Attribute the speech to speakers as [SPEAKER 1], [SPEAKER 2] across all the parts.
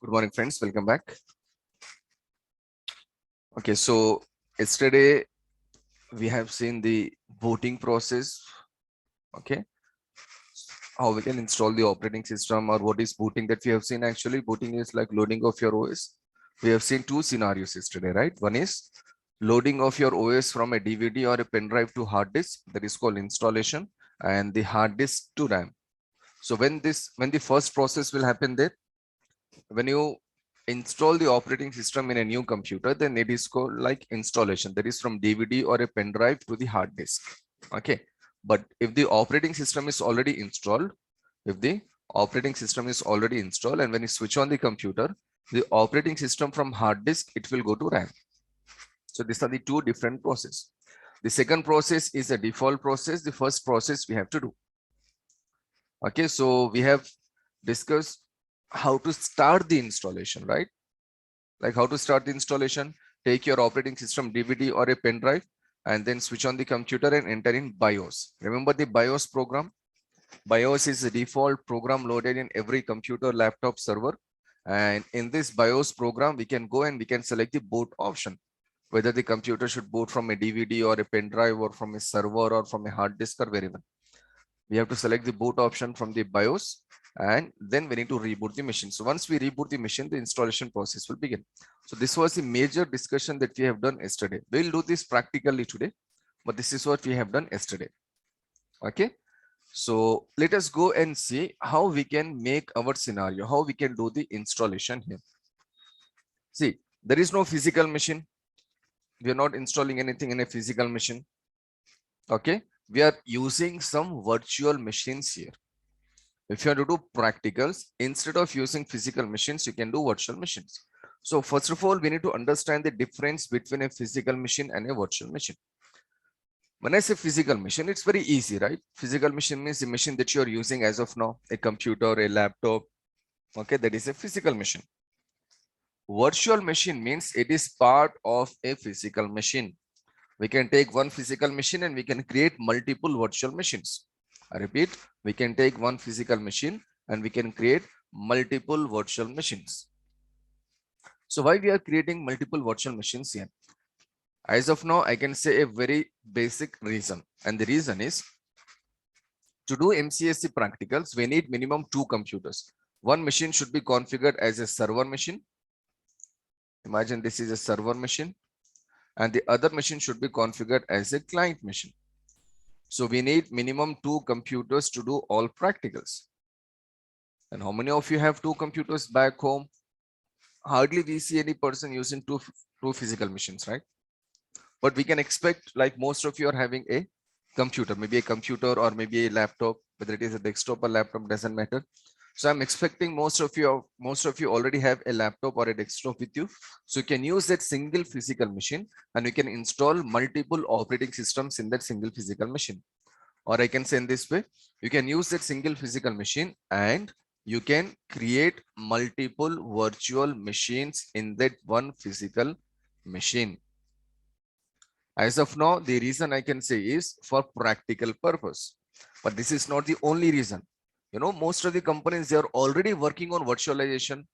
[SPEAKER 1] Good morning, friends. Welcome back. Okay, so yesterday we have seen the booting process. Okay, how we can install the operating system or what is booting that we have seen. Actually, booting is like loading of your OS. We have seen two scenarios yesterday, right? One is loading of your OS from a DVD or a pen drive to hard disk. That is called installation, and the hard disk to RAM. So when the first process will happen there, when you install the operating system in a new computer, then it is called like installation. That is from DVD or a pen drive to the hard disk. Okay, but if the operating system is already installed, if the operating system is already installed, and when you switch on the computer, the operating system from hard disk, it will go to RAM. So these are the two different processes. The second process is a default process. The first process we have to do. Okay, so we have discussed how to start the installation, right? Like how to start the installation. Take your operating system DVD or a pen drive and then switch on the computer and enter in BIOS. Remember the BIOS program? BIOS is the default program loaded in every computer, laptop, server. And in this BIOS program, we can go and we can select the boot option, whether the computer should boot from a DVD or a pen drive or from a server or from a hard disk or wherever. We have to select the boot option from the BIOS, and then we need to reboot the machine. So once we reboot the machine, the installation process will begin. So this was the major discussion that we have done yesterday. We'll do this practically today, but this is what we have done yesterday. Okay, so let us go and see how we can make our scenario, how we can do the installation here. See, there is no physical machine. We are not installing anything in a physical machine. Okay, we are using some virtual machines here. If you want to do practicals, instead of using physical machines, you can do virtual machines. So first of all, we need to understand the difference between a physical machine and a virtual machine. When I say physical machine, it's very easy, right? Physical machine means the machine that you are using as of now, a computer, a laptop. Okay, that is a physical machine. Virtual machine means it is part of a physical machine. We can take one physical machine and we can create multiple virtual machines. I repeat, we can take one physical machine and we can create multiple virtual machines. So why we are creating multiple virtual machines here? As of now, I can say a very basic reason. And the reason is, to do MCSE practicals, we need minimum 2 computers. One machine should be configured as a server machine. Imagine this is a server machine. And the other machine should be configured as a client machine. So we need minimum 2 computers to do all practicals. And how many of you have 2 computers back home? Hardly we see any person using two physical machines, right? But we can expect like most of you are having a computer, maybe a computer or maybe a laptop, whether it is a desktop or laptop, doesn't matter. So I'm expecting most of you already have a laptop or a desktop with you. So you can use that single physical machine and you can install multiple operating systems in that single physical machine. Or I can say in this way, you can use that single physical machine and you can create multiple virtual machines in that one physical machine. As of now, the reason I can say is for practical purpose, but this is not the only reason. You know, most of the companies, they are already working on virtualization.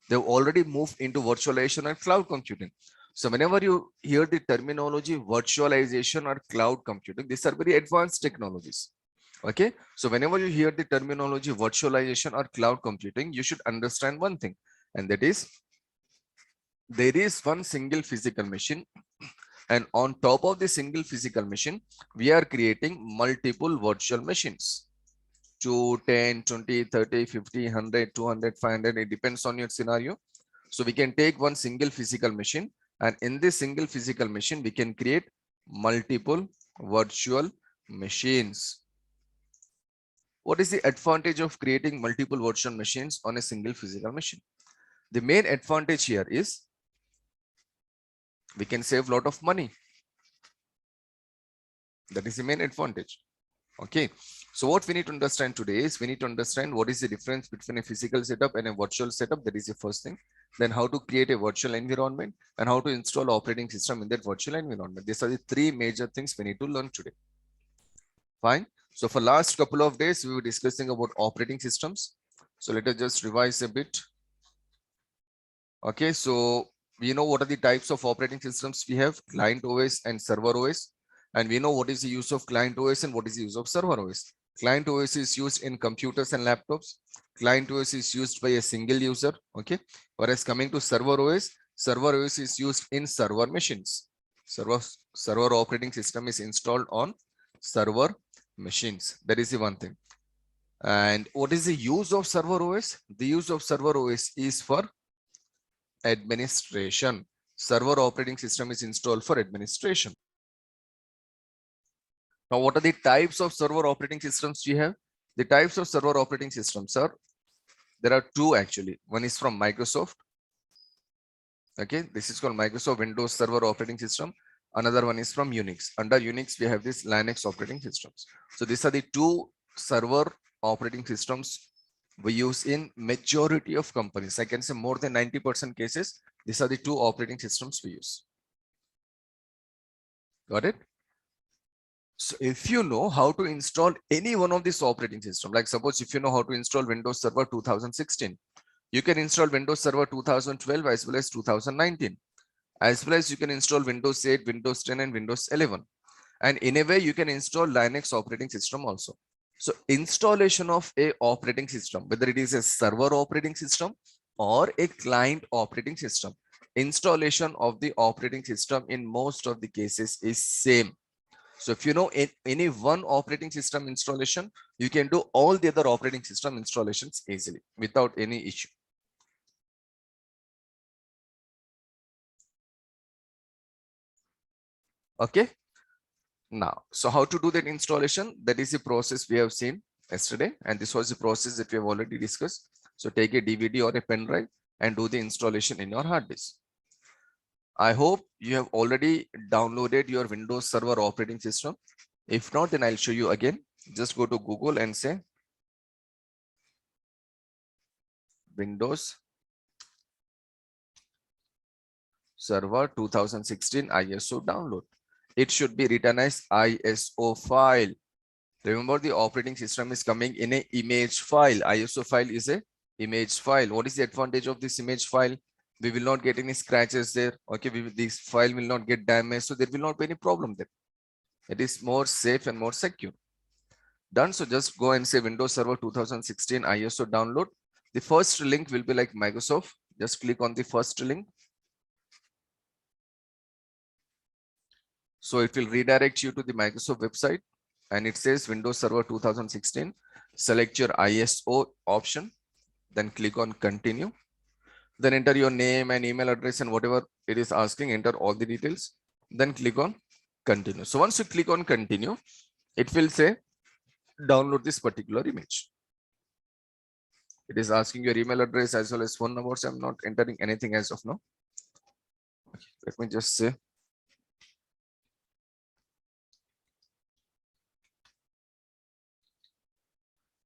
[SPEAKER 1] They've already moved into virtualization and cloud computing. So whenever you hear the terminology virtualization or cloud computing, these are very advanced technologies. Okay, so whenever you hear the terminology virtualization or cloud computing, you should understand one thing, and that is there is one single physical machine, and on top of the single physical machine, we are creating multiple virtual machines. 2, 10, 20, 30, 50, 100, 200, 500, it depends on your scenario. So we can take one single physical machine, and in this single physical machine, we can create multiple virtual machines. What is the advantage of creating multiple virtual machines on a single physical machine? The main advantage here is we can save a lot of money. That is the main advantage. Okay, so what we need to understand today is we need to understand what is the difference between a physical setup and a virtual setup. That is the first thing. Then how to create a virtual environment and how to install operating system in that virtual environment. These are the 3 major things we need to learn today. Fine. So for last couple of days, we were discussing about operating systems. So let us just revise a bit. Okay, so we know what are the types of operating systems we have: client OS and server OS. And we know what is the use of client OS and what is the use of server OS. Client OS is used in computers and laptops. Client OS is used by a single user. Okay, whereas coming to server OS is used in server machines. Server operating system is installed on server machines. That is the one thing. And what is the use of server OS? The use of server OS is for administration. Server operating system is installed for administration. Now, what are the types of server operating systems we have? The types of server operating systems are, there are two actually. One is from Microsoft. Okay, this is called Microsoft Windows Server Operating System. Another one is from Unix. Under Unix, we have this Linux operating systems. So these are the two server operating systems we use in majority of companies. I can say more than 90% cases, these are the two operating systems we use. Got it? So if you know how to install any one of these operating system, like suppose if you know how to install Windows Server 2016, you can install Windows Server 2012 as well as 2019, as well as you can install Windows 8, Windows 10 and Windows 11. And in a way you can install Linux operating system also. So installation of a operating system, whether it is a server operating system or a client operating system, installation of the operating system in most of the cases is same. So if you know any one operating system installation, you can do all the other operating system installations easily without any issue. Okay. Now, so how to do that installation? That is the process we have seen yesterday. And this was the process that we have already discussed. So take a DVD or a pen drive and do the installation in your hard disk. I hope you have already downloaded your Windows Server operating system. If not, then I'll show you again. Just go to Google and say Windows Server 2016 ISO download. It should be written as ISO file. Remember, the operating system is coming in an image file. ISO file is a image file. What is the advantage of this image file? We will not get any scratches there. Okay, this file will not get damaged, so there will not be any problem there. It is more safe and more secure. Done. So just go and say Windows Server 2016 ISO download. The first link will be like Microsoft. Just click on the first link. So it will redirect you to the Microsoft website, and it says Windows Server 2016. Select your ISO option, then click on continue. Then enter your name and email address and whatever it is asking, enter all the details. Then click on continue. So once you click on continue, it will say download this particular image. It is asking your email address as well as phone numbers. I'm not entering anything as of now. Okay, let me just say.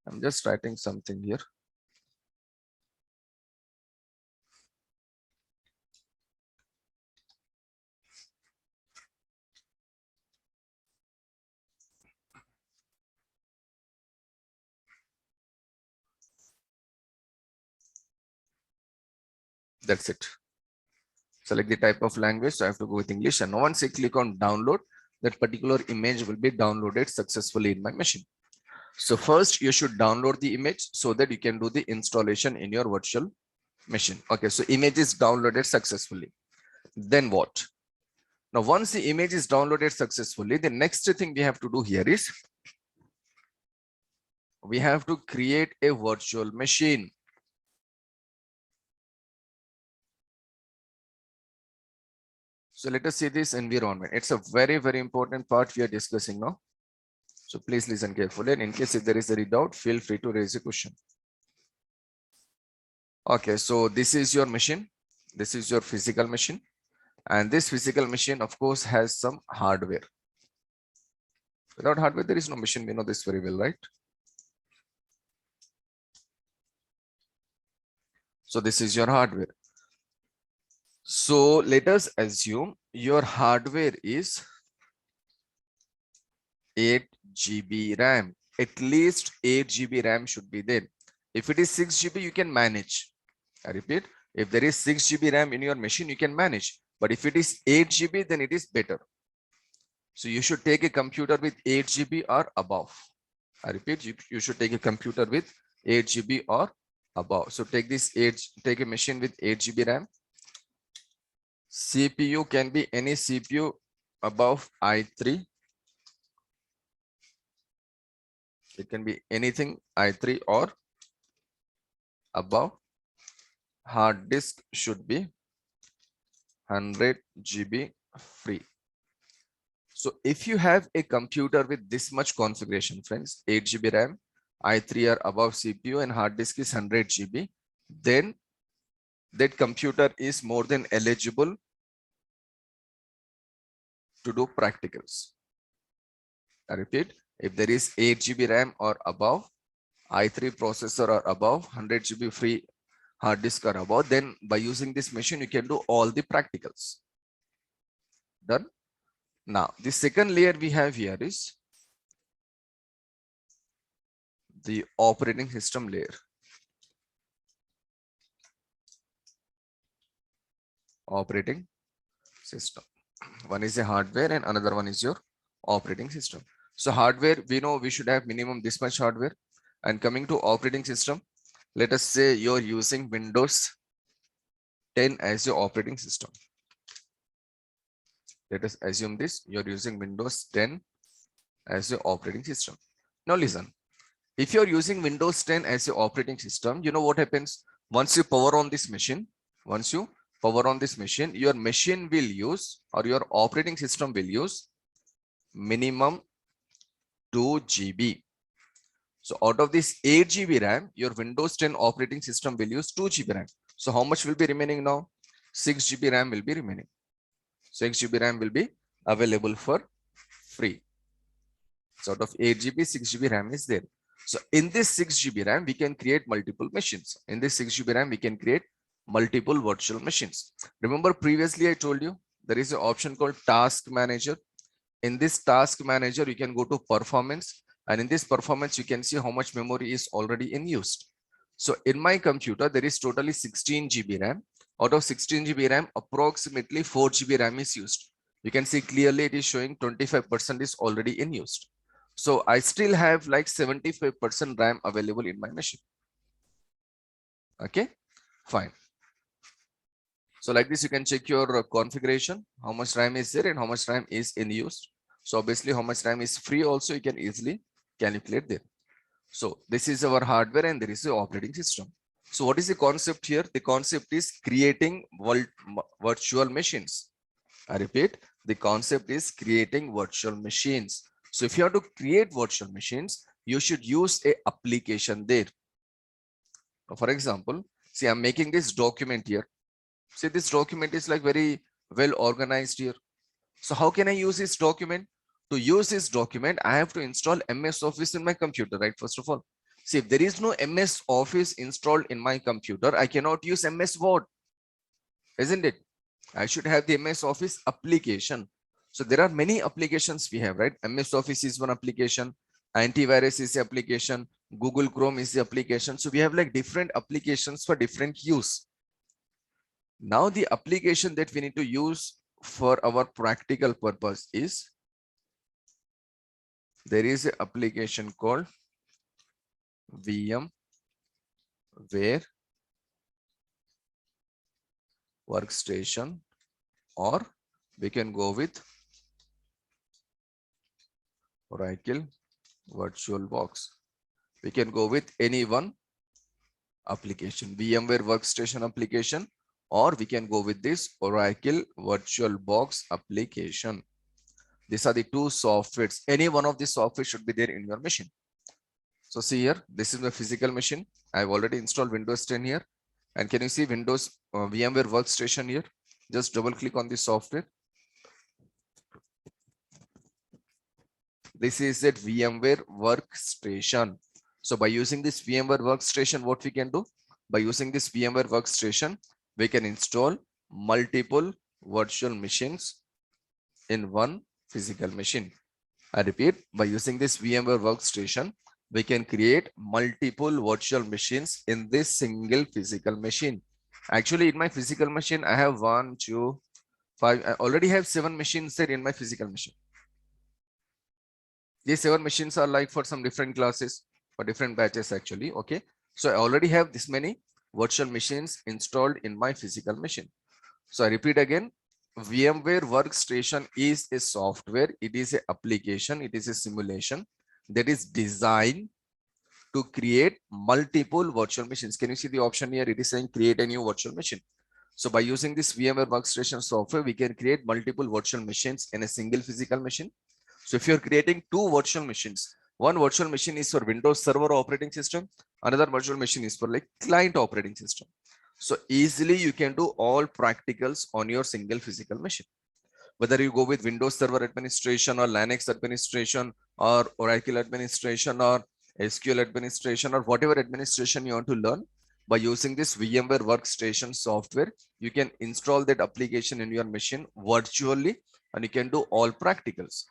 [SPEAKER 1] I'm just writing something here. That's it. Select the type of language. So I have to go with English. And once I click on download, that particular image will be downloaded successfully in my machine. So first you should download the image so that you can do the installation in your virtual machine. Okay, so image is downloaded successfully. Then what? Now, once the image is downloaded successfully, the next thing we have to do here is we have to create a virtual machine. So let us see this environment. It's a very, very important part we are discussing now. So please listen carefully. And in case if there is any doubt, feel free to raise a question. Okay, so this is your machine. This is your physical machine. And this physical machine, of course, has some hardware. Without hardware, there is no machine. We know this very well, right? So this is your hardware. So let us assume your hardware is 8 GB RAM. At least 8 GB RAM should be there. If it is 6 GB, you can manage. I repeat, If there is 6 GB RAM in your machine, you can manage. But if it is 8 GB, then it is better. So you should take a computer with 8 GB or above. I repeat, you should take a computer with 8 GB or above. So take take a machine with 8 GB RAM. CPU can be any CPU above i3. It can be anything i3 or above. Hard disk should be 100 GB free. So if you have a computer with this much configuration, friends, 8 GB RAM, i3 or above CPU and hard disk is 100 GB, then that computer is more than eligible to do practicals. I repeat, if there is 8 GB RAM or above, i3 processor or above, 100 GB free hard disk or above, then by using this machine, you can do all the practicals. Done? Now, the second layer we have here is the operating system layer. Operating system. One is a hardware and another one is your operating system. So hardware, we know we should have minimum this much hardware. And coming to operating system, let us say you're using Windows 10 as your operating system. Let us assume this, you're using Windows 10 as your operating system. Now listen, if you're using Windows 10 as your operating system, you know what happens? Once you power on this machine, your machine will use, or your operating system will use minimum 2 GB. So out of this 8 GB RAM, your Windows 10 operating system will use 2 GB RAM. So how much will be remaining now? 6 GB RAM will be remaining. 6 GB RAM will be available for free. So out of 8 GB, 6 GB RAM is there. So in this 6 GB RAM, we can create multiple machines. In this 6 GB RAM, we can create multiple virtual machines. Remember previously I told you there is an option called Task Manager. In this Task Manager, you can go to Performance, and in this Performance, you can see how much memory is already in use. So in my computer, there is totally 16 GB RAM. Out of 16 GB RAM, approximately 4 GB RAM is used. You can see clearly it is showing 25% is already in use. So I still have like 75% RAM available in my machine. Okay, fine. So like this, you can check your configuration, how much RAM is there and how much RAM is in use. So obviously how much RAM is free also you can easily calculate there. So this is our hardware and there is the operating system. So what is the concept here? The concept is creating virtual machines. I repeat, the concept is creating virtual machines. So if you have to create virtual machines, you should use a application there. For example, see, I'm making this document here. See, this document is like very well organized here. So how can I use this document? To use this document, I have to install MS Office in my computer, right? First of all, see, if there is no MS Office installed in my computer, I cannot use MS Word, isn't it? I should have the MS Office application. So there are many applications we have, right? MS Office is one application, antivirus is the application, Google Chrome is the application. So we have like different applications for different use. Now the application that we need to use for our practical purpose is, there is an application called VMware Workstation, or we can go with Oracle VirtualBox. We can go with any one application, VMware Workstation application, or we can go with this Oracle VirtualBox application. These are the two softwares. Any one of these software should be there in your machine. So see here, this is my physical machine. I've already installed Windows 10 here. And can you see Windows VMware Workstation here? Just double click on the software. This is it, VMware Workstation. So by using this VMware Workstation, what we can do? By using this VMware Workstation, we can install multiple virtual machines in one physical machine. I repeat, by using this VMware Workstation, we can create multiple virtual machines in this single physical machine. Actually, in my physical machine, I have 1, 2, 5. I already have 7 machines there in my physical machine. These 7 machines are like for some different classes, for different batches actually. Okay. So I already have this many virtual machines installed in my physical machine. So I repeat again, VMware Workstation is a software. It is an application. It is a simulation that is designed to create multiple virtual machines. Can you see the option here? It is saying create a new virtual machine. So by using this VMware Workstation software, we can create multiple virtual machines in a single physical machine. So if you're creating 2 virtual machines, one virtual machine is for Windows Server operating system, another virtual machine is for like client operating system. So easily you can do all practicals on your single physical machine. Whether you go with Windows Server administration or Linux administration or Oracle administration or SQL administration or whatever administration you want to learn, by using this VMware Workstation software, you can install that application in your machine virtually and you can do all practicals.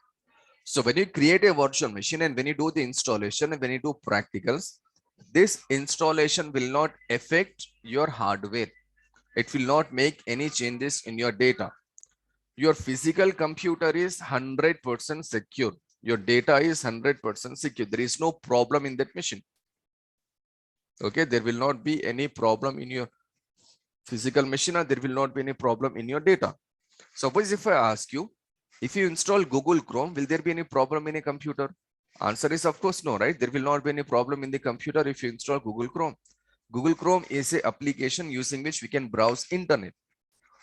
[SPEAKER 1] So when you create a virtual machine and when you do the installation and when you do practicals, this installation will not affect your hardware. It will not make any changes in your data. Your physical computer is 100% secure. Your data is 100% secure. There is no problem in that machine. Okay, there will not be any problem in your physical machine or there will not be any problem in your data. Suppose if I ask you, if you install Google Chrome, will there be any problem in a computer? Answer is of course no, right? There will not be any problem in the computer if you install Google Chrome. Google Chrome is an application using which we can browse internet.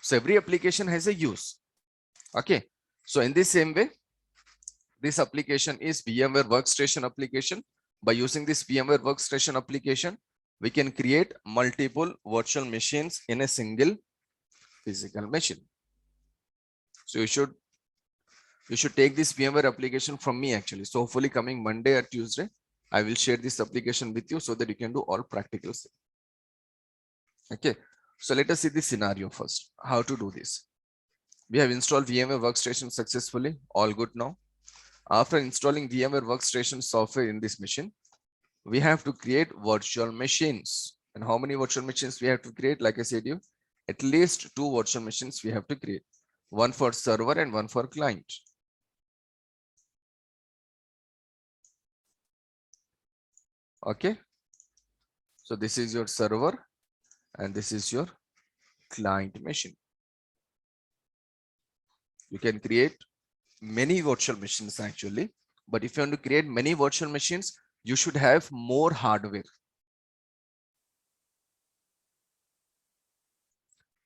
[SPEAKER 1] So every application has a use. Okay. So in the same way, this application is VMware Workstation application. By using this VMware Workstation application, we can create multiple virtual machines in a single physical machine. So you should take this VMware application from me actually. So hopefully coming Monday or Tuesday, I will share this application with you so that you can do all practicals. Okay. So let us see this scenario first. How to do this? We have installed VMware Workstation successfully. All good now. After installing VMware Workstation software in this machine, we have to create virtual machines. And how many virtual machines we have to create? Like I said, you at least 2 virtual machines we have to create. One for server and one for client. Okay. So this is your server and this is your client machine. You can create many virtual machines actually, but if you want to create many virtual machines, you should have more hardware.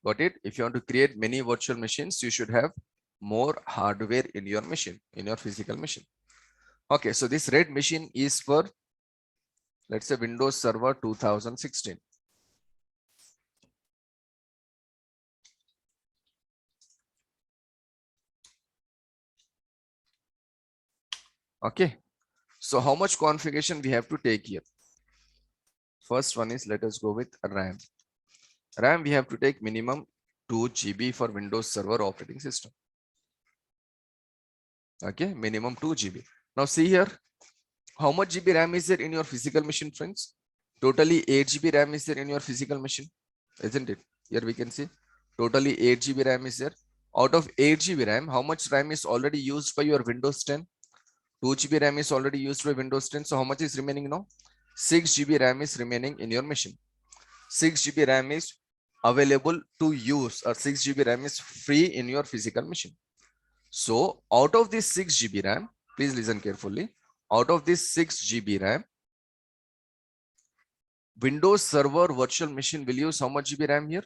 [SPEAKER 1] Got it? If you want to create many virtual machines, you should have more hardware in your machine, in your physical machine. Okay, so this red machine is for, let's say, Windows Server 2016. Okay, so how much configuration we have to take here? First one is, let us go with RAM. RAM we have to take minimum 2 GB for Windows Server operating system. Okay, minimum 2 GB. Now see here, how much GB RAM is there in your physical machine, friends? Totally 8 GB RAM is there in your physical machine, isn't it? Here we can see totally 8 GB RAM is there. Out of 8 GB RAM, how much RAM is already used by your Windows 10? 2 GB RAM is already used by Windows 10. So how much is remaining now? 6 GB RAM is remaining in your machine. 6 GB RAM is available to use, or 6 GB RAM is free in your physical machine. So out of this 6 GB RAM, please listen carefully. Out of this 6 GB RAM, Windows Server virtual machine will use how much GB RAM here?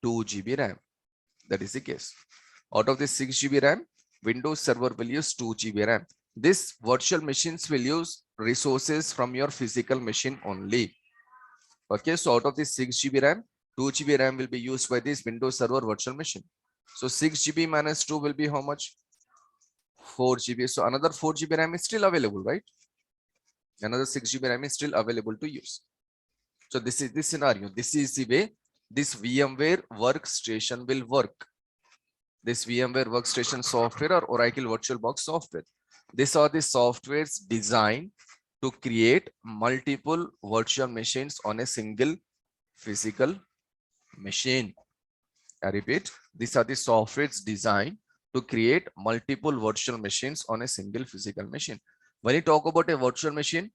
[SPEAKER 1] 2 GB RAM. That is the case. Out of this 6 GB RAM, Windows Server will use 2 GB RAM. This virtual machines will use resources from your physical machine only. Okay, so out of this 6 GB RAM, 2 GB RAM will be used by this Windows Server virtual machine. So 6 GB minus 2 will be how much? 4 GB. So another 4 GB RAM is still available, right? Another 6 GB RAM is still available to use. So this is the scenario. This is the way this VMware Workstation will work. This VMware Workstation software or Oracle VirtualBox software. These are the softwares designed to create multiple virtual machines on a single physical machine. I repeat, these are the softwares designed to create multiple virtual machines on a single physical machine. When you talk about a virtual machine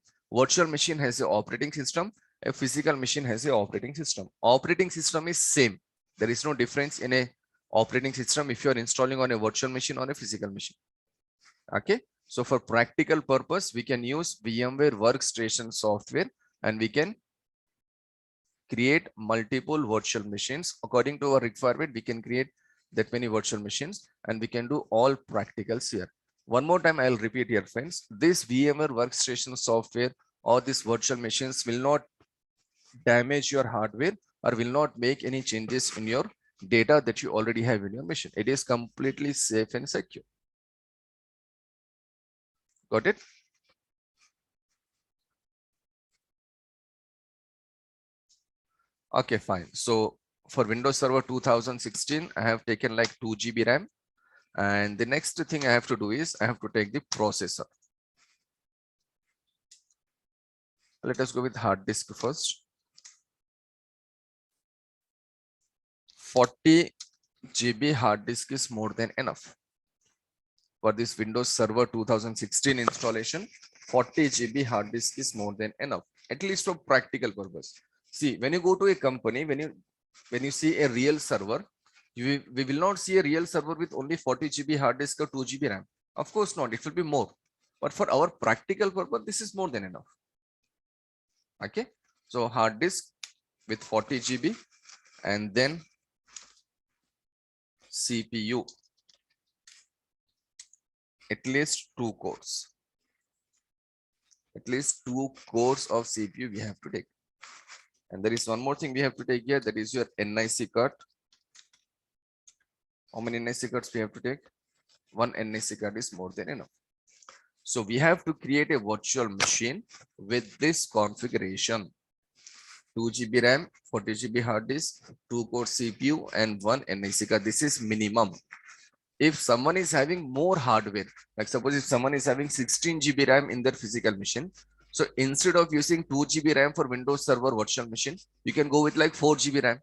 [SPEAKER 1] has an operating system, a physical machine has an operating system. Operating system is same. There is no difference in a operating system if you are installing on a virtual machine or a physical machine. Okay, so for practical purpose, we can use VMware Workstation software and we can create multiple virtual machines. According to our requirement, we can create that many virtual machines and we can do all practicals here. One more time, I'll repeat here, friends. This VMware Workstation software or these virtual machines will not damage your hardware or will not make any changes in your data that you already have in your machine. It is completely safe and secure. Got it? Okay, fine. So for Windows Server 2016, I have taken like 2 GB RAM. And the next thing I have to do is I have to take the processor. Let us go with hard disk first. 40 GB hard disk is more than enough. For this Windows Server 2016 installation, 40 GB hard disk is more than enough, at least for practical purpose. See, when you go to a company, when you see a real server, we will not see a real server with only 40 GB hard disk or 2 GB RAM. Of course not, it will be more. But for our practical purpose, this is more than enough. Okay, so hard disk with 40 GB and then CPU, at least 2 cores. At least 2 cores of CPU we have to take. And there is one more thing we have to take here, that is your NIC card. How many NIC cards we have to take? 1 NIC card is more than enough. So we have to create a virtual machine with this configuration. 2 GB RAM, 40 GB hard disk, 2 core CPU and 1 NIC card. This is minimum. If someone is having more hardware, like suppose if someone is having 16 GB RAM in their physical machine, so instead of using 2 GB RAM for Windows Server virtual machine, you can go with like 4 GB RAM.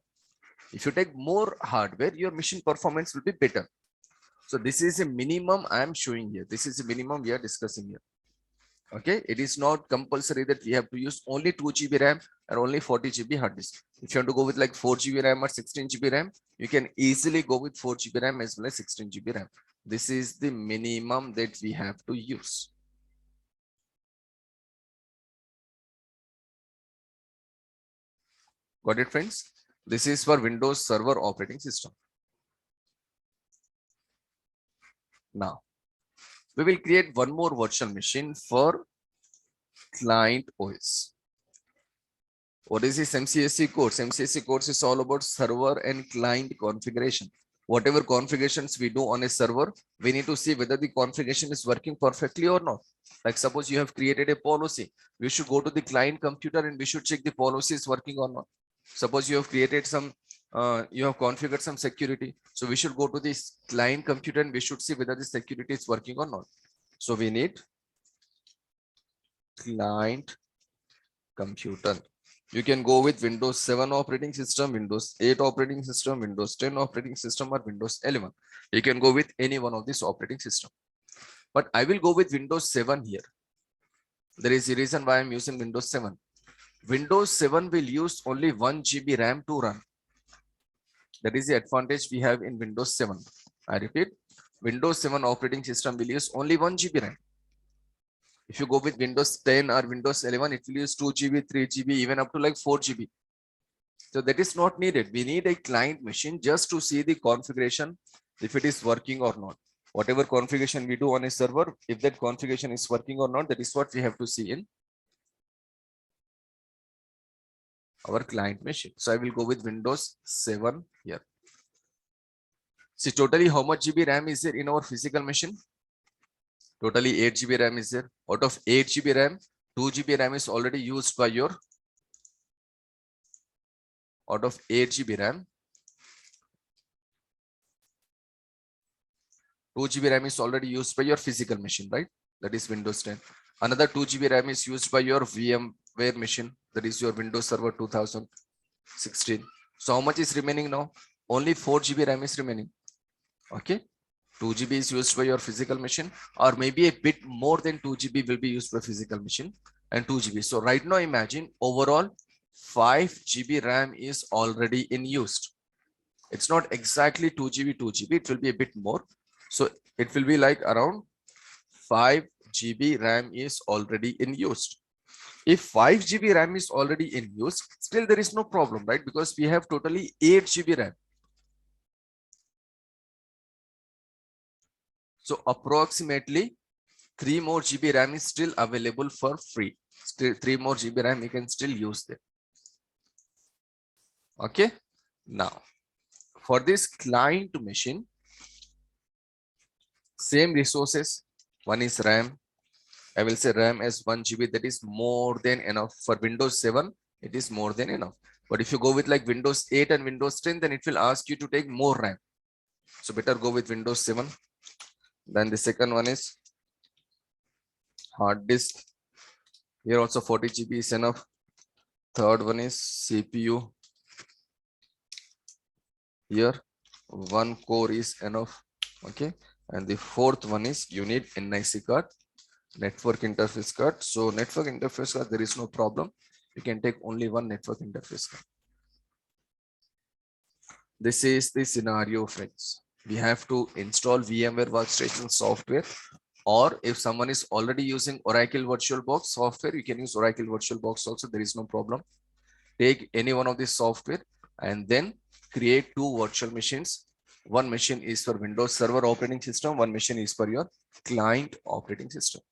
[SPEAKER 1] If you take more hardware, your machine performance will be better. So this is a minimum I am showing here. This is a minimum we are discussing here. Okay, it is not compulsory that we have to use only 2 GB RAM or only 40 GB hard disk. If you want to go with like 4 GB RAM or 16 GB RAM, you can easily go with 4 GB RAM as well as 16 GB RAM. This is the minimum that we have to use. Got it, friends? This is for Windows Server operating system. Now, we will create one more virtual machine for client OS. What is this MCSC course? MCSC course is all about server and client configuration. Whatever configurations we do on a server, we need to see whether the configuration is working perfectly or not. Like suppose you have created a policy, we should go to the client computer and we should check the policy is working or not. Suppose you have created some, you have configured some security. So we should go to this client computer and we should see whether the security is working or not. So we need client computer. You can go with Windows 7 operating system, Windows 8 operating system, Windows 10 operating system, or Windows 11. You can go with any one of these operating system. But I will go with Windows 7 here. There is a reason why I'm using Windows 7. Windows 7 will use only 1 GB RAM to run. That is the advantage we have in Windows 7. I repeat, Windows 7 operating system will use only 1 GB RAM. If you go with Windows 10 or Windows 11, it will use 2 GB, 3 GB, even up to like 4 GB. So that is not needed. We need a client machine just to see the configuration, if it is working or not. Whatever configuration we do on a server, if that configuration is working or not, that is what we have to see in our client machine. So I will go with Windows 7 here. See, totally how much GB RAM is there in our physical machine? Totally 8 GB RAM is there. Out of 8 GB RAM, 2 GB RAM is already used by your, out of 8 GB RAM, 2 GB RAM is already used by your physical machine, right? That is Windows 10. Another 2 GB RAM is used by your VMware machine. That is your Windows Server 2016. So how much is remaining now? Only 4 GB RAM is remaining. Okay. 2 GB is used by your physical machine, or maybe a bit more than 2 GB will be used by physical machine and 2 GB. So right now imagine overall 5 GB RAM is already in use. It's not exactly 2 GB, 2 GB. It will be a bit more. So it will be like around 5 GB RAM is already in use. If 5 GB RAM is already in use, still there is no problem, right? Because we have totally 8 GB RAM. So approximately 3 more GB RAM is still available for free. Still 3 more GB RAM you can still use them. Okay. Now for this client machine, same resources. One is RAM. I will say RAM as 1 GB. That is more than enough for Windows 7. It is more than enough. But if you go with like Windows 8 and Windows 10, then it will ask you to take more RAM. So better go with Windows 7. Then the second one is hard disk. Here also 40 GB is enough. Third one is CPU. Here 1 core is enough. Okay. And the fourth one is you need NIC card, network interface card. So network interface card, there is no problem. You can take only one network interface card. This is the scenario, friends. We have to install VMware Workstation software, or if someone is already using Oracle VirtualBox software, you can use Oracle VirtualBox also. There is no problem. Take any one of these software and then create 2 virtual machines. One machine is for Windows Server operating system. One machine is for your client operating system.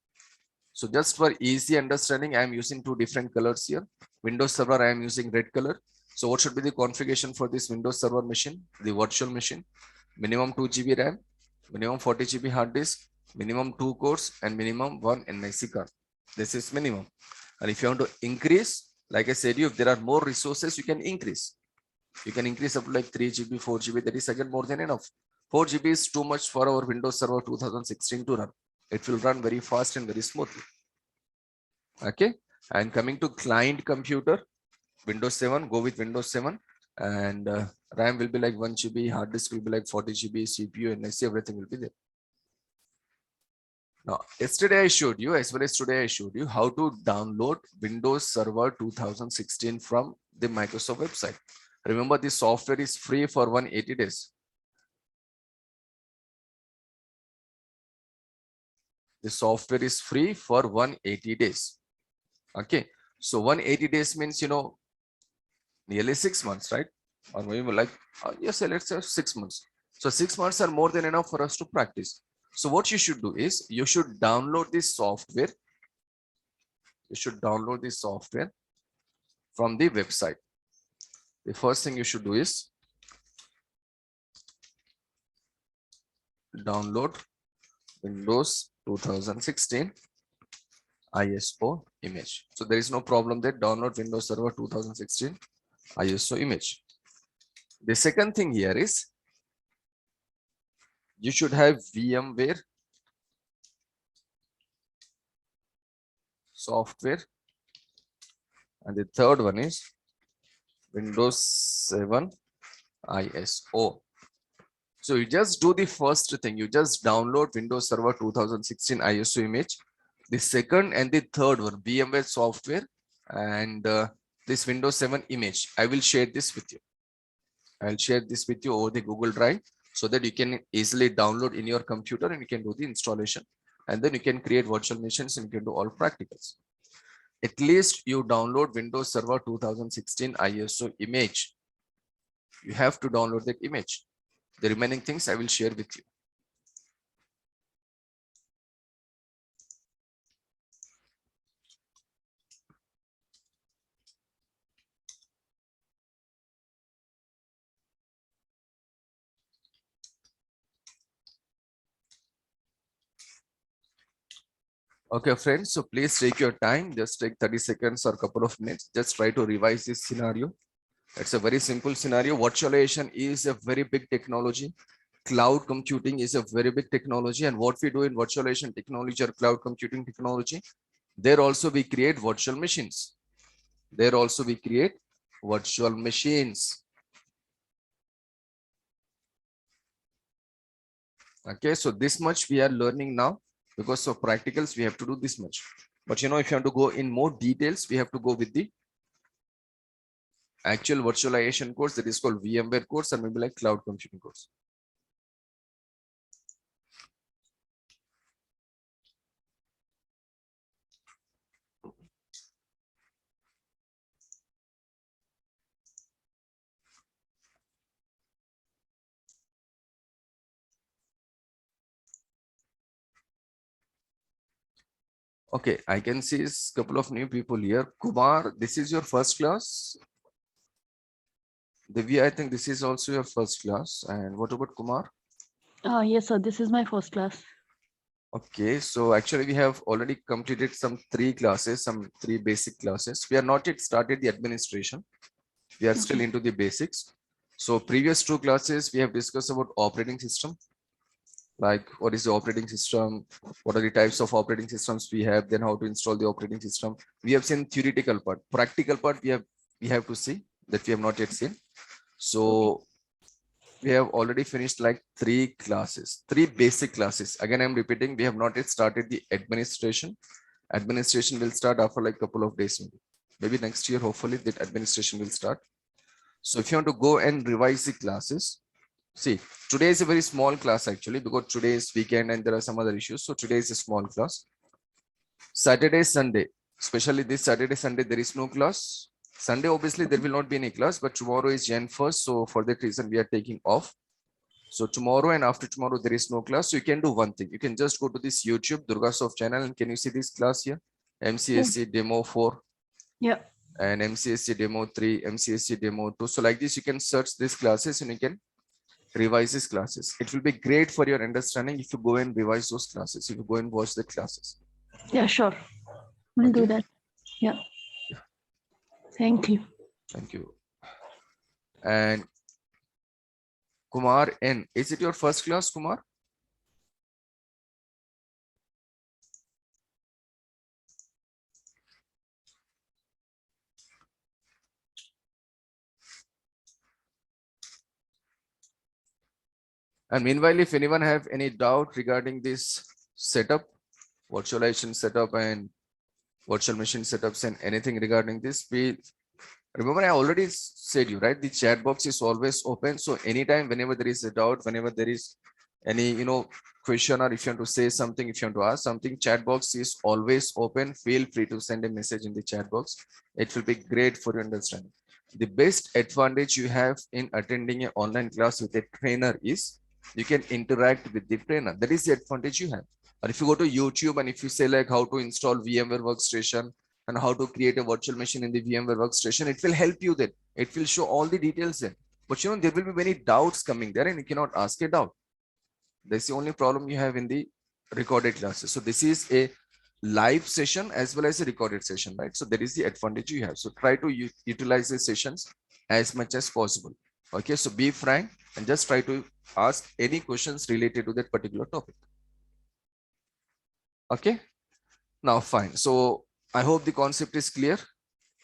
[SPEAKER 1] So just for easy understanding, I am using 2 different colors here. Windows Server, I am using red color. So what should be the configuration for this Windows Server machine, the virtual machine? Minimum 2 GB RAM, minimum 40 GB hard disk, minimum 2 cores, and minimum 1 NIC card. This is minimum. And if you want to increase, like I said, if there are more resources, you can increase. You can increase up to like 3 GB, 4 GB. That is again more than enough. 4 GB is too much for our Windows Server 2016 to run. It will run very fast and very smoothly. Okay. And coming to client computer, Windows 7, go with Windows 7. And RAM will be like 1 GB, hard disk will be like 40 GB, CPU and NIC, everything will be there. Now, yesterday I showed you, as well as today I showed you how to download Windows Server 2016 from the Microsoft website. Remember, this software is free for 180 days. The software is free for 180 days. Okay. So 180 days means, nearly 6 months, right? Or maybe like, yes, let's say 6 months. So 6 months are more than enough for us to practice. So what you should do is you should download this software. You should download this software from the website. The first thing you should do is download Windows 2016 ISO image. So there is no problem there. Download Windows Server 2016 ISO image. The second thing here is you should have VMware software, and the third one is Windows 7 ISO. So you just do the first thing. You just download Windows Server 2016 ISO image. The second and the third one, VMware software and this Windows 7 image. I will share this with you. I'll share this with you over the Google Drive so that you can easily download in your computer and you can do the installation. And then you can create virtual machines and you can do all practicals. At least you download Windows Server 2016 ISO image. You have to download that image. The remaining things I will share with you. Okay, friends, so please take your time. Just take 30 seconds or a couple of minutes. Just try to revise this scenario. It's a very simple scenario. Virtualization is a very big technology. Cloud computing is a very big technology. And what we do in virtualization technology or cloud computing technology, there also we create virtual machines. There also we create virtual machines. Okay, so this much we are learning now. Because of practicals, we have to do this much. But you know, if you want to go in more details, we have to go with the actual virtualization course that is called VMware course, or maybe like cloud computing course. Okay, I can see a couple of new people here. Kumar, this is your first class. Divya, I think this is also your first class. And what about Kumar?
[SPEAKER 2] Yes, sir. This is my first class.
[SPEAKER 1] Okay, so actually we have already completed some three classes, some three basic classes. We are not yet started the administration. We are still
[SPEAKER 2] Okay.
[SPEAKER 1] into the basics. So previous two classes, we have discussed about operating system, like what is the operating system, what are the types of operating systems we have, then how to install the operating system. We have seen theoretical part. Practical part we have to see that we have not yet seen.
[SPEAKER 2] Okay.
[SPEAKER 1] So we have already finished like three classes, three basic classes. Again, I'm repeating, we have not yet started the administration. Administration will start after like a couple of days, maybe next year, hopefully that administration will start. So if you want to go and revise the classes, see, today is a very small class actually, because today is weekend and there are some other issues. So today is a small class. Saturday, Sunday, especially this Saturday, Sunday, there is no class. Sunday, obviously, there will not be any class, but tomorrow is Jan 1st. So for that reason, we are taking off. So tomorrow and after tomorrow, there is no class. So you can do one thing. You can just go to this YouTube Durgasoft channel, and can you see this class here? MCSC demo 4
[SPEAKER 2] Yeah.
[SPEAKER 1] and MCSC demo 3, MCSC demo 2. So like this, you can search these classes and you can revise these classes. It will be great for your understanding if you go and revise those classes, if you go and watch the classes.
[SPEAKER 2] Yeah, sure. We'll do
[SPEAKER 1] Okay.
[SPEAKER 2] that. Yeah. Thank you.
[SPEAKER 1] Thank you. And Kumar N, is it your first class, Kumar? And meanwhile, if anyone have any doubt regarding this setup, virtualization setup and virtual machine setups and anything regarding this, we remember I already said you, right? The chat box is always open. So anytime, whenever there is a doubt, whenever there is any, question, or if you want to say something, if you want to ask something, chat box is always open. Feel free to send a message in the chat box. It will be great for your understanding. The best advantage you have in attending an online class with a trainer is you can interact with the trainer. That is the advantage you have. Or if you go to YouTube and if you say like how to install VMware Workstation and how to create a virtual machine in the VMware Workstation, it will help you there. It will show all the details there. But there will be many doubts coming there and you cannot ask a doubt. That's the only problem you have in the recorded classes. So this is a live session as well as a recorded session, right? So that is the advantage you have. So try to utilize the sessions as much as possible. Okay, so be frank and just try to ask any questions related to that particular topic. Okay, now fine. So I hope the concept is clear.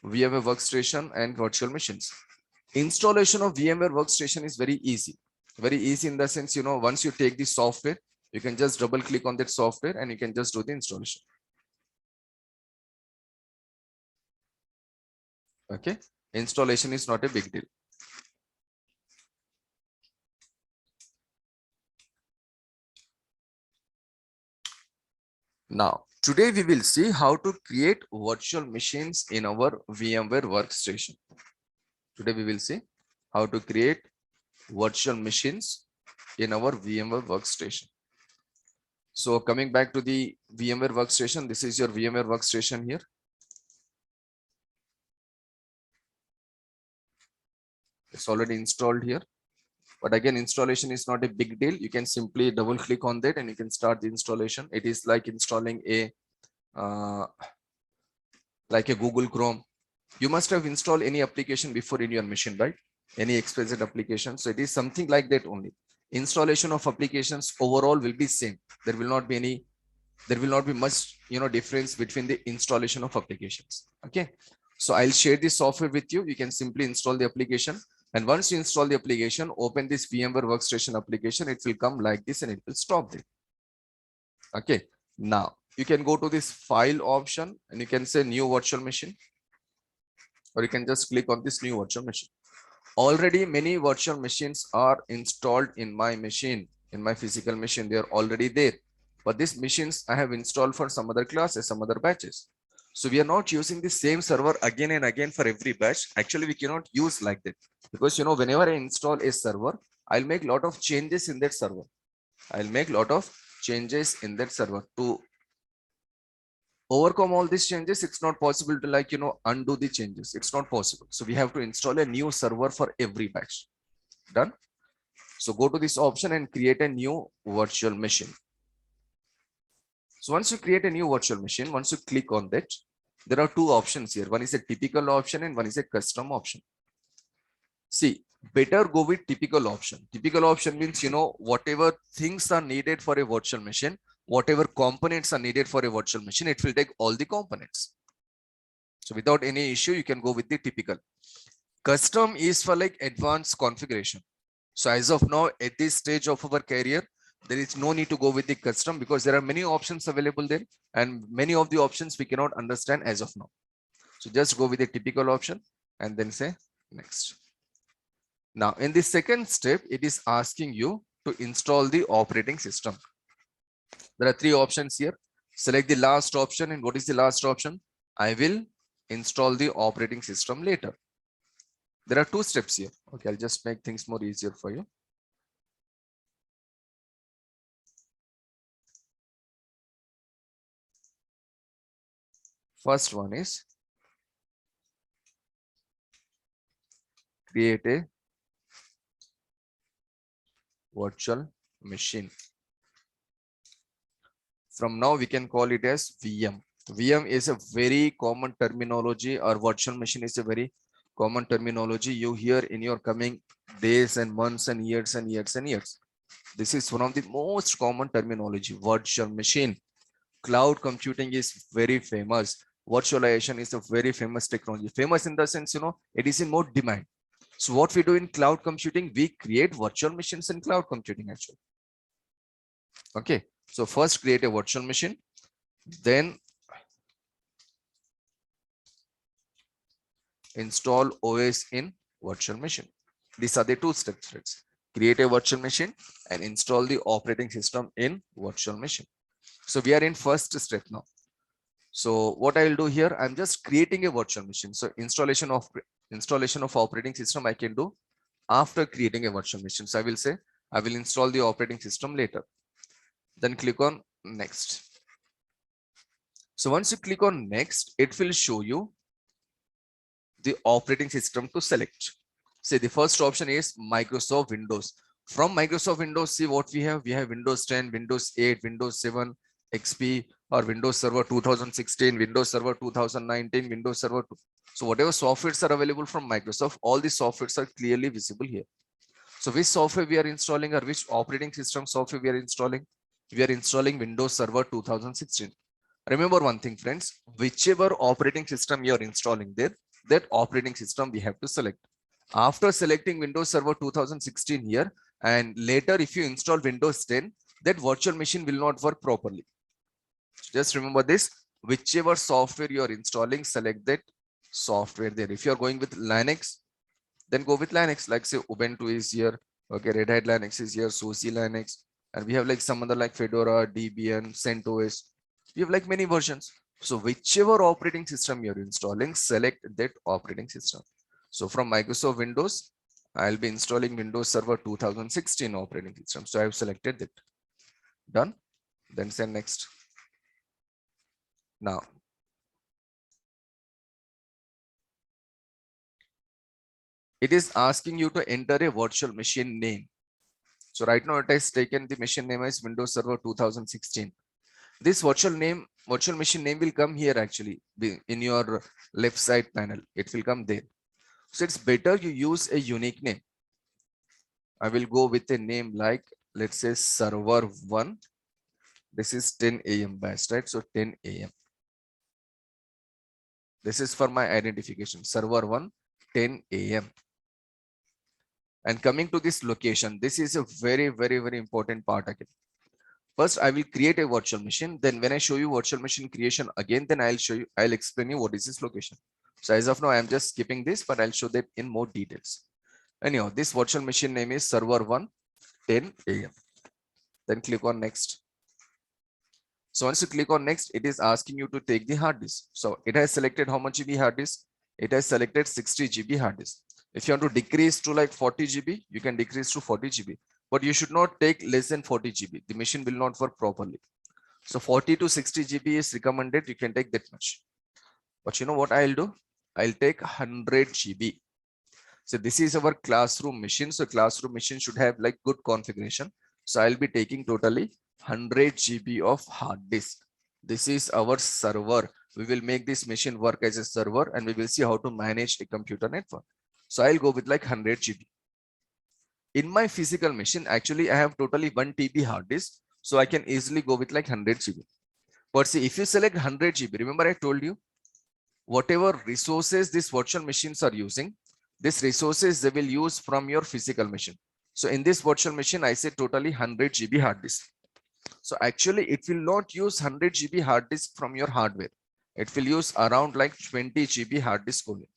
[SPEAKER 1] VMware Workstation and virtual machines. Installation of VMware Workstation is very easy. Very easy in the sense, once you take the software, you can just double click on that software and you can just do the installation. Okay, installation is not a big deal. Now, today we will see how to create virtual machines in our VMware Workstation. Today we will see how to create virtual machines in our VMware Workstation. So coming back to the VMware Workstation, this is your VMware Workstation here. It's already installed here. But again, installation is not a big deal. You can simply double click on that and you can start the installation. It is like installing a Google Chrome. You must have installed any application before in your machine, right? Any XYZ application. So it is something like that only. Installation of applications overall will be same. There will not be much, difference between the installation of applications. Okay. So I'll share this software with you. You can simply install the application. And once you install the application, open this VMware Workstation application, it will come like this and it will stop there. Okay, now you can go to this file option and you can say new virtual machine, or you can just click on this new virtual machine. Already many virtual machines are installed in my machine, in my physical machine, they are already there. But these machines I have installed for some other classes, some other batches. So we are not using the same server again and again for every batch. Actually, we cannot use like that because whenever I install a server, I'll make a lot of changes in that server. I'll make a lot of changes in that server. To overcome all these changes, it's not possible to undo the changes. It's not possible. So we have to install a new server for every batch. Done. So go to this option and create a new virtual machine. So once you create a new virtual machine, once you click on that, there are two options here. One is a typical option and one is a custom option. See, better go with typical option. Typical option means, whatever things are needed for a virtual machine, whatever components are needed for a virtual machine, it will take all the components. So without any issue, you can go with the typical. Custom is for like advanced configuration. So as of now, at this stage of our career, there is no need to go with the custom because there are many options available there and many of the options we cannot understand as of now. So just go with the typical option and then say next. Now in the second step, it is asking you to install the operating system. There are three options here. Select the last option. And what is the last option? I will install the operating system later. There are two steps here. Okay, I'll just make things more easier for you. First one is create a virtual machine. From now, we can call it as VM. VM is a very common terminology, or virtual machine is a very common terminology you hear in your coming days and months and years and years and years. This is one of the most common terminology, virtual machine. Cloud computing is very famous. Virtualization is a very famous technology. Famous in the sense, it is in more demand. So what we do in cloud computing, we create virtual machines in cloud computing actually. Okay, so first create a virtual machine, then install OS in virtual machine. These are the two steps, friends. Create a virtual machine and install the operating system in virtual machine. So we are in first step now. So what I will do here, I'm just creating a virtual machine. So installation of operating system I can do after creating a virtual machine. So I will say I will install the operating system later. Then click on next. So once you click on next, it will show you the operating system to select. Say the first option is Microsoft Windows. From Microsoft Windows, see what we have. We have Windows 10, Windows 8, Windows 7, XP, or Windows Server 2016, Windows Server 2019, Windows Server 2. So whatever softwares are available from Microsoft, all the softwares are clearly visible here. So which software we are installing, or which operating system software we are installing? We are installing Windows Server 2016. Remember one thing, friends, whichever operating system you are installing there, that operating system we have to select. After selecting Windows Server 2016 here, and later if you install Windows 10, that virtual machine will not work properly. Just remember this, whichever software you are installing, select that software there. If you are going with Linux, then go with Linux, like say Ubuntu is here, okay, Red Hat Linux is here, SUSE Linux, and we have like some other like Fedora, Debian, CentOS. We have like many versions. So whichever operating system you're installing, select that operating system. So from Microsoft Windows, I'll be installing Windows Server 2016 operating system. So I've selected that. Done. Then say next. Now, it is asking you to enter a virtual machine name. So right now it has taken the machine name as Windows Server 2016. This virtual machine name will come here actually in your left side panel. It will come there. So it's better you use a unique name. I will go with a name like, let's say server 1. This is 10 a.m. batch, right? So 10 a.m. This is for my identification. Server 1, 10 a.m. And coming to this location, this is a very, very, very important part again. First, I will create a virtual machine. Then when I show you virtual machine creation again, then I'll explain you what is this location. So as of now, I'm just skipping this, but I'll show that in more details. Anyhow, this virtual machine name is server 1 10 a.m. Then click on next. So once you click on next, it is asking you to take the hard disk. So it has selected how much GB hard disk. It has selected 60 GB hard disk. If you want to decrease to like 40 GB, you can decrease to 40 GB, but you should not take less than 40 GB. The machine will not work properly. So 40 to 60 GB is recommended. You can take that much. But you know what I'll do? I'll take 100 GB. So this is our classroom machine. So classroom machine should have like good configuration. So I'll be taking totally 100 GB of hard disk. This is our server. We will make this machine work as a server, and we will see how to manage a computer network. So I'll go with like 100 GB. In my physical machine, actually, I have totally 1 TB hard disk. So I can easily go with like 100 GB. But see, if you select 100 GB, remember I told you, whatever resources these virtual machines are using, these resources they will use from your physical machine. So in this virtual machine, I said totally 100 GB hard disk. So actually, it will not use 100 GB hard disk from your hardware. It will use around like 20 GB hard disk only.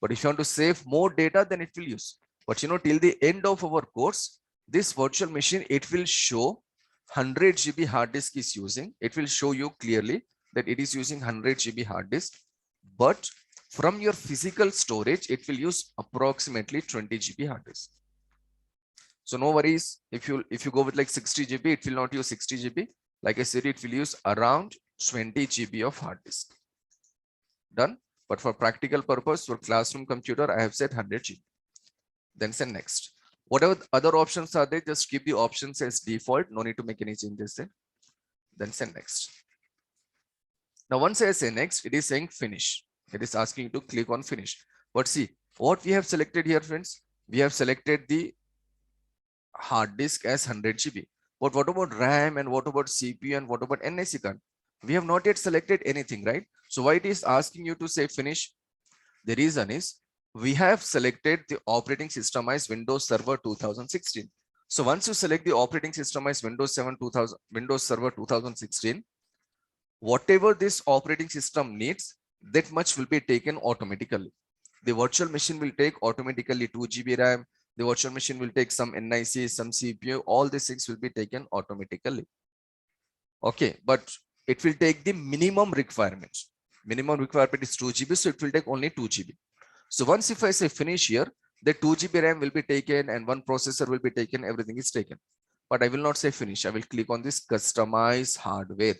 [SPEAKER 1] But if you want to save more data, then it will use. But you know, till the end of our course, this virtual machine, it will show 100 GB hard disk is using. It will show you clearly that it is using 100 GB hard disk. But from your physical storage, it will use approximately 20 GB hard disk. So no worries. If you go with like 60 GB, it will not use 60 GB. Like I said, it will use around 20 GB of hard disk. Done. But for practical purpose, for classroom computer, I have said 100 GB. Then say next. Whatever other options are there, just keep the options as default. No need to make any changes there. Then say next. Now, once I say next, it is saying finish. It is asking you to click on finish. But see, what we have selected here, friends, we have selected the hard disk as 100 GB. But what about RAM and what about CPU and what about NIC card? We have not yet selected anything, right? So why it is asking you to say finish? The reason is we have selected the operating system as Windows Server 2016. So once you select the operating system as Windows Server 2016, whatever this operating system needs, that much will be taken automatically. The virtual machine will take automatically 2 GB RAM. The virtual machine will take some NIC, some CPU, all these things will be taken automatically. Okay, but it will take the minimum requirements. Minimum requirement is 2 GB, so it will take only 2 GB. So once if I say finish here, the 2 GB RAM will be taken and one processor will be taken, everything is taken. But I will not say finish. I will click on this customize hardware.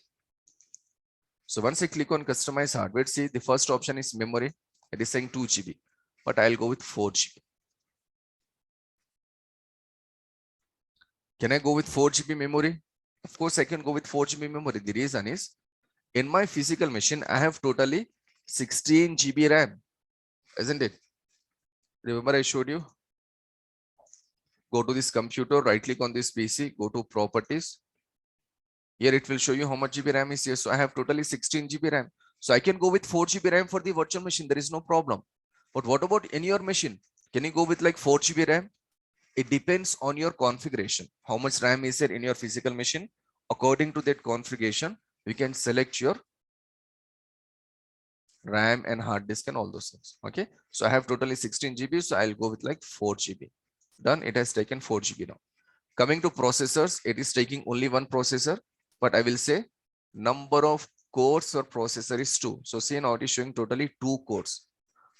[SPEAKER 1] So once I click on customize hardware, see the first option is memory. It is saying 2 GB, but I'll go with 4 GB. Can I go with 4 GB memory? Of course, I can go with 4 GB memory. The reason is in my physical machine, I have totally 16 GB RAM, isn't it? Remember I showed you? Go to this computer, right click on this PC, go to properties. Here it will show you how much GB RAM is here. So I have totally 16 GB RAM. So I can go with 4 GB RAM for the virtual machine. There is no problem. But what about in your machine? Can you go with like 4 GB RAM? It depends on your configuration. How much RAM is there in your physical machine? According to that configuration, you can select your RAM and hard disk and all those things. Okay. So I have totally 16 GB. So I'll go with like 4 GB. Done. It has taken 4 GB now. Coming to processors, it is taking only one processor, but I will say number of cores or processor is 2. So see now it is showing totally 2 cores.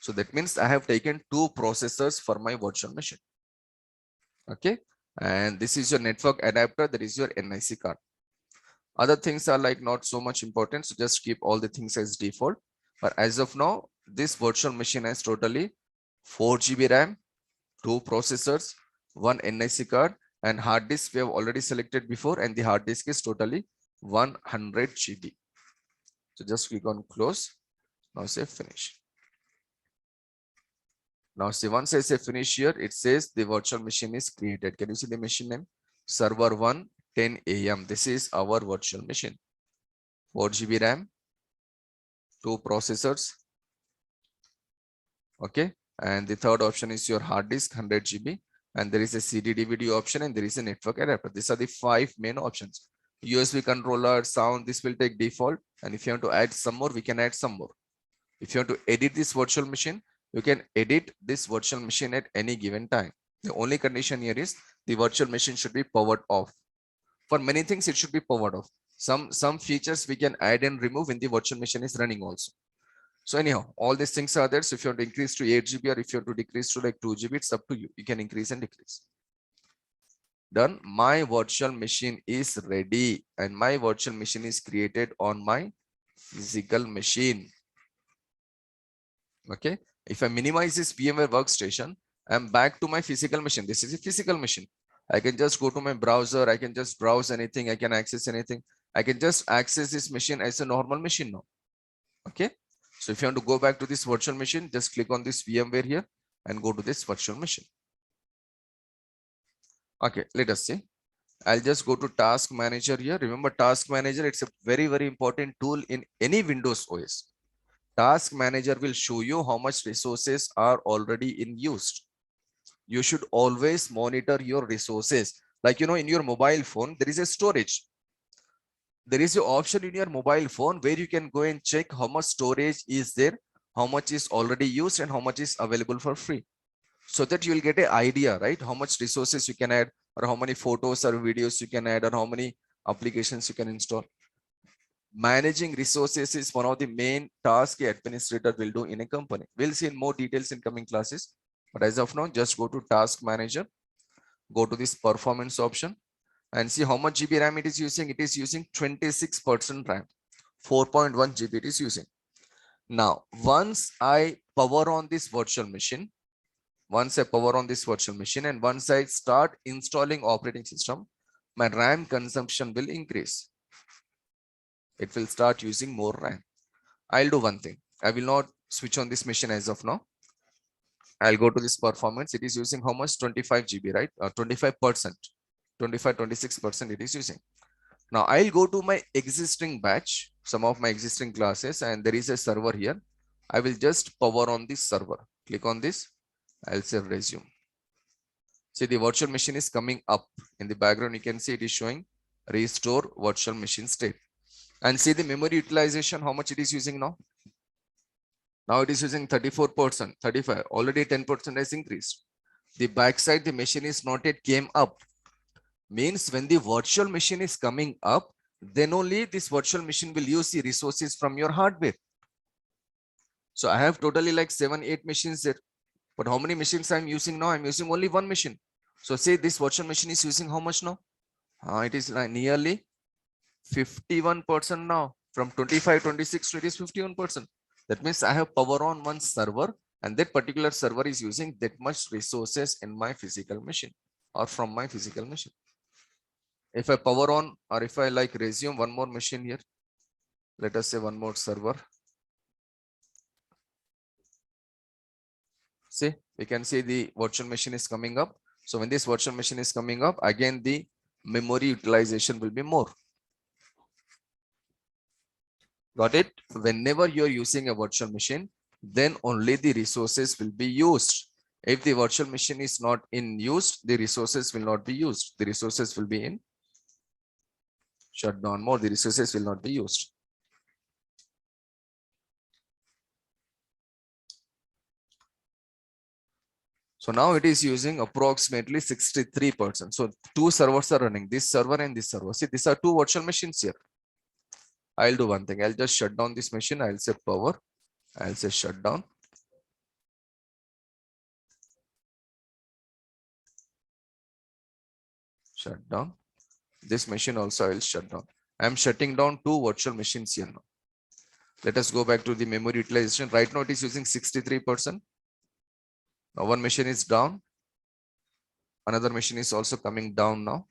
[SPEAKER 1] So that means I have taken 2 processors for my virtual machine. Okay. And this is your network adapter. That is your NIC card. Other things are like not so much important. So just keep all the things as default. But as of now, this virtual machine has totally 4 GB RAM, 2 processors, 1 NIC card, and hard disk we have already selected before, and the hard disk is totally 100 GB. So just click on close. Now say finish. Now see, once I say finish here, it says the virtual machine is created. Can you see the machine name? Server 1 10 AM. This is our virtual machine. 4 GB RAM, 2 processors. Okay. And the third option is your hard disk, 100 GB. And there is a CD DVD option, and there is a network adapter. These are the 5 main options. USB controller, sound, this will take default. And if you want to add some more, we can add some more. If you want to edit this virtual machine, you can edit this virtual machine at any given time. The only condition here is the virtual machine should be powered off. For many things, it should be powered off. Some features we can add and remove when the virtual machine is running also. So anyhow, all these things are there. So if you want to increase to 8 GB or if you want to decrease to like 2 GB, it's up to you. You can increase and decrease. Done. My virtual machine is ready and my virtual machine is created on my physical machine. Okay. If I minimize this VMware workstation, I'm back to my physical machine. This is a physical machine. I can just go to my browser. I can just browse anything. I can access anything. I can just access this machine as a normal machine now. Okay. So if you want to go back to this virtual machine, just click on this VMware here and go to this virtual machine. Okay, let us see. I'll just go to Task Manager here. Remember, Task Manager, it's a very, very important tool in any Windows OS. Task Manager will show you how much resources are already in use. You should always monitor your resources. Like, you know, in your mobile phone, there is a storage. There is an option in your mobile phone where you can go and check how much storage is there, how much is already used and how much is available for free. So that you will get an idea, right? How much resources you can add or how many photos or videos you can add or how many applications you can install. Managing resources is one of the main tasks the administrator will do in a company. We'll see in more details in coming classes. But as of now, just go to Task Manager, go to this performance option and see how much GB RAM it is using. It is using 26% RAM, 4.1 GB it is using. Now, once I power on this virtual machine, and once I start installing operating system, my RAM consumption will increase. It will start using more RAM. I'll do one thing. I will not switch on this machine as of now. I'll go to this performance. It is using how much? 25 GB, right? 25%, 26% it is using. Now I'll go to my existing batch, some of my existing classes, and there is a server here. I will just power on this server. Click on this. I'll say resume. See, the virtual machine is coming up in the background. You can see it is showing restore virtual machine state. And see the memory utilization, how much it is using now. Now it is using 34%, 35, already 10% has increased. The backside, the machine is not yet came up. Means when the virtual machine is coming up, then only this virtual machine will use the resources from your hardware. So I have totally like 7-8 machines there. But how many machines I'm using now? I'm using only one machine. So say this virtual machine is using how much now? It is like nearly 51% now. From 25, 26 to it is 51%. That means I have power on one server and that particular server is using that much resources in my physical machine or from my physical machine. If I power on or if I like resume one more machine here, let us say one more server. See, we can see the virtual machine is coming up. So when this virtual machine is coming up, again, the memory utilization will be more. Got it? Whenever you're using a virtual machine, then only the resources will be used. If the virtual machine is not in use, the resources will not be used. The resources will be in shutdown mode. The resources will not be used. So now it is using approximately 63%. So two servers are running, this server and this server. See, these are two virtual machines here. I'll do one thing. I'll just shut down this machine. I'll say power. I'll say shut down. Shut down. This machine also I will shut down. I'm shutting down two virtual machines here now. Let us go back to the memory utilization. Right now it is using 63%. Now one machine is down. Another machine is also coming down now.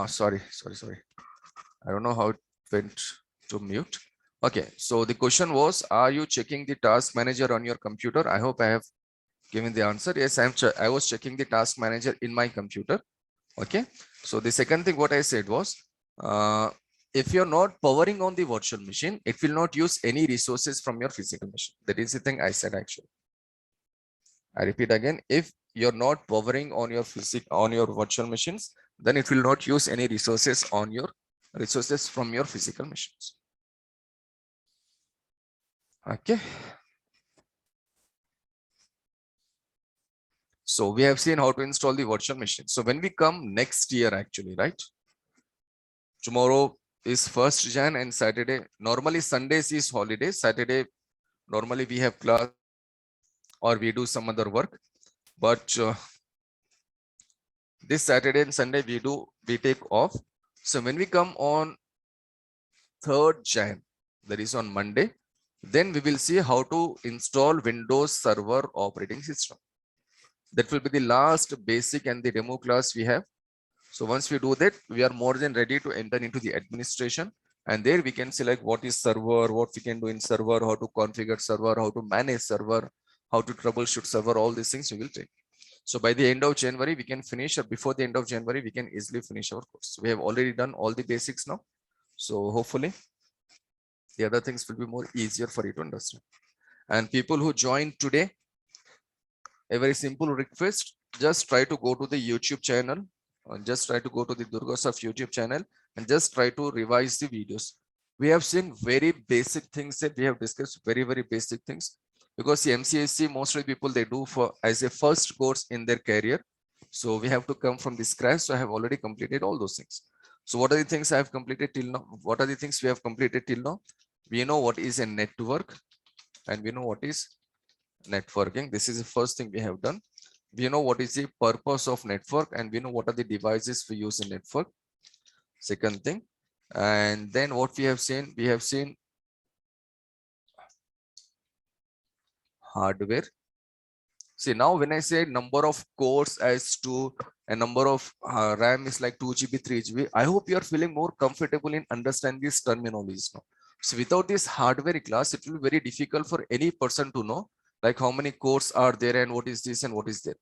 [SPEAKER 1] Sorry. I don't know how it went to mute. Okay, so the question was, are you checking the task manager on your computer? I hope I have given the answer. Yes, I was checking the task manager in my computer. Okay, so the second thing what I said was, if you're not powering on the virtual machine, it will not use any resources from your physical machine. That is the thing I said actually. I repeat again, if you're not powering on your virtual machines, then it will not use any resources from your physical machines. Okay. So we have seen how to install the virtual machine. So when we come next year, actually, right? Tomorrow is 1st Jan and Saturday. Normally Sundays is holiday. Saturday, normally we have class or we do some other work. But this Saturday and Sunday we take off. So when we come on 3rd Jan, that is on Monday, then we will see how to install Windows Server operating system. That will be the last basic and the demo class we have. So once we do that, we are more than ready to enter into the administration. And there we can select what is server, what we can do in server, how to configure server, how to manage server, how to troubleshoot server, all these things we will take. So by the end of January, we can finish, or before the end of January, we can easily finish our course. We have already done all the basics now. So hopefully the other things will be more easier for you to understand. And people who joined today, a very simple request, just try to go to the YouTube channel, just try to go to the Durgasoft YouTube channel and just try to revise the videos. We have seen very basic things that we have discussed, very basic things, because the MCSC, most of the people, they do for as a first course in their career. So we have to come from the scratch. So I have already completed all those things. So what are the things I have completed till now? What are the things we have completed till now? We know what is a network and we know what is networking. This is the first thing we have done. We know what is the purpose of network and we know what are the devices we use in network. Second thing. And then what we have seen hardware. See, now when I say number of cores as to a number of RAM is like 2 GB, 3 GB, I hope you are feeling more comfortable in understanding these terminologies now. So without this hardware class, it will be very difficult for any person to know like how many cores are there and what is this and what is there.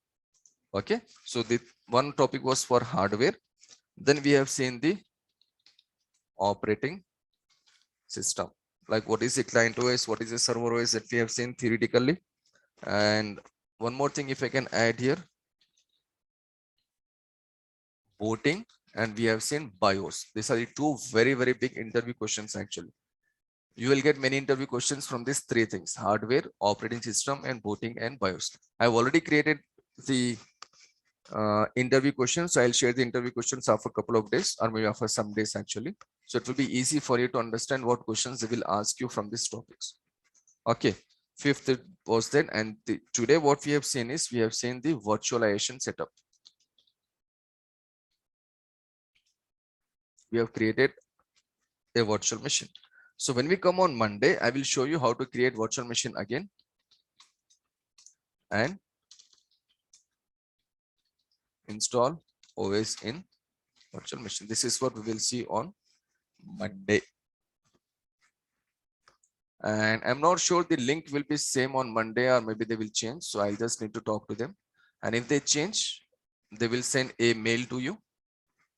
[SPEAKER 1] Okay, so the one topic was for hardware. Then we have seen the operating system, like what is the client OS, what is the server OS, that we have seen theoretically. And one more thing, if I can add here, booting, and we have seen BIOS. These are the two very big interview questions. Actually, you will get many interview questions from these three things: hardware, operating system, and booting and BIOS. I've already created the interview questions. So I'll share the interview questions after a couple of days or maybe after some days actually. So it will be easy for you to understand what questions they will ask you from these topics. Okay, fifth was then, and today what we have seen is we have seen the virtualization setup. We have created a virtual machine. So when we come on Monday, I will show you how to create virtual machine again and install OS in virtual machine. This is what we will see on Monday. And I'm not sure the link will be same on Monday or maybe they will change. So I just need to talk to them. And if they change, they will send a mail to you.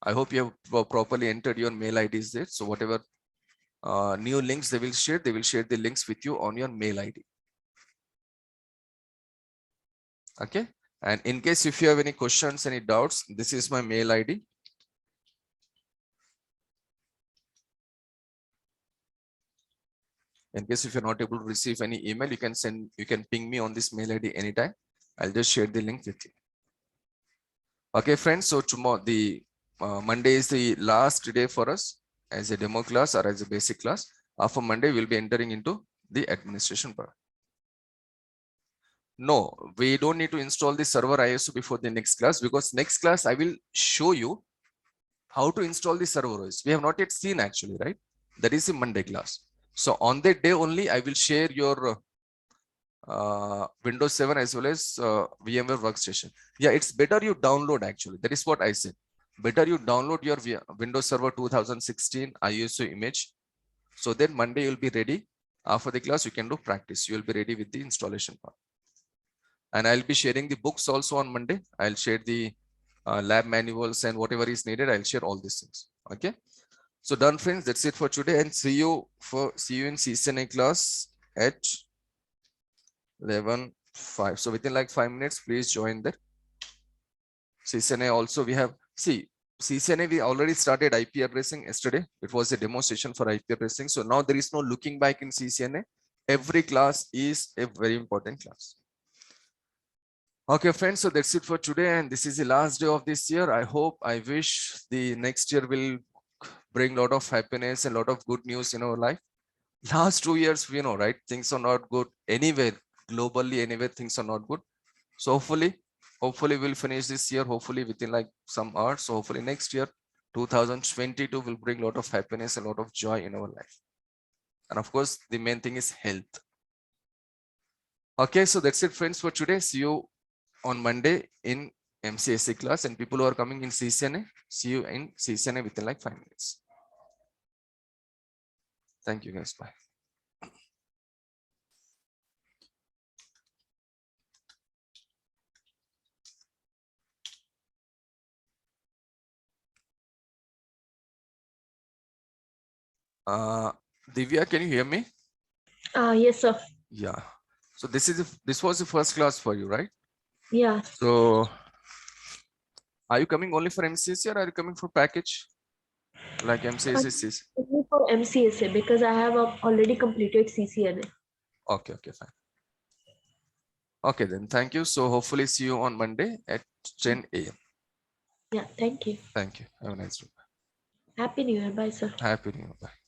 [SPEAKER 1] I hope you have properly entered your mail IDs there. So whatever new links they will share the links with you on your mail ID. Okay. And in case if you have any questions, any doubts, this is my mail ID. In case if you're not able to receive any email, you can ping me on this mail ID anytime. I'll just share the link with you. Okay, friends. So tomorrow, Monday is the last day for us as a demo class or as a basic class. After Monday, we'll be entering into the administration part. No, we don't need to install the server ISO before the next class, because next class I will show you how to install the server OS. We have not yet seen actually, right? That is the Monday class. So on that day only, I will share your Windows 7 as well as VMware Workstation. Yeah, it's better you download actually. That is what I said. better you download your Windows Server 2016 ISO image. So then Monday you'll be ready. After the class, you can do practice. You'll be ready with the installation part. And I'll be sharing the books also on Monday. I'll share the lab manuals and whatever is needed. I'll share all these things. Okay. So done, friends. That's it for today. And see you in CCNA class at 11:05. So within like 5 minutes, please join that. CCNA also we have, CCNA we already started IP addressing yesterday. It was a demonstration for IP addressing. So now there is no looking back in CCNA. Every class is a very important class. Okay, friends, so that's it for today. And this is the last day of this year. I wish the next year will bring a lot of happiness and a lot of good news in our life. Last 2 years, we know, right? Things are not good anywhere, globally, anywhere, things are not good. So hopefully we'll finish this year, hopefully within like some hours. So hopefully next year, 2022 will bring a lot of happiness, a lot of joy in our life. And of course, the main thing is health. Okay, so that's it, friends, for today. See you on Monday in MCSE class, and people who are coming in CCNA, see you in CCNA within like 5 minutes. Thank you guys. Bye. Divya, can you hear me?
[SPEAKER 2] Yes, sir.
[SPEAKER 1] Yeah. So this was the first class for you, right?
[SPEAKER 2] Yeah.
[SPEAKER 1] So are you coming only for MCSE or are you coming for package like MCSE?
[SPEAKER 2] Only for MCSA because I have already completed CCNA.
[SPEAKER 1] Okay, fine. Okay, then thank you. So hopefully see you on Monday at 10 a.m.
[SPEAKER 2] Yeah, thank you.
[SPEAKER 1] Thank you. Have a nice day.
[SPEAKER 2] Happy New Year. Bye, sir.
[SPEAKER 1] Happy New Year. Bye.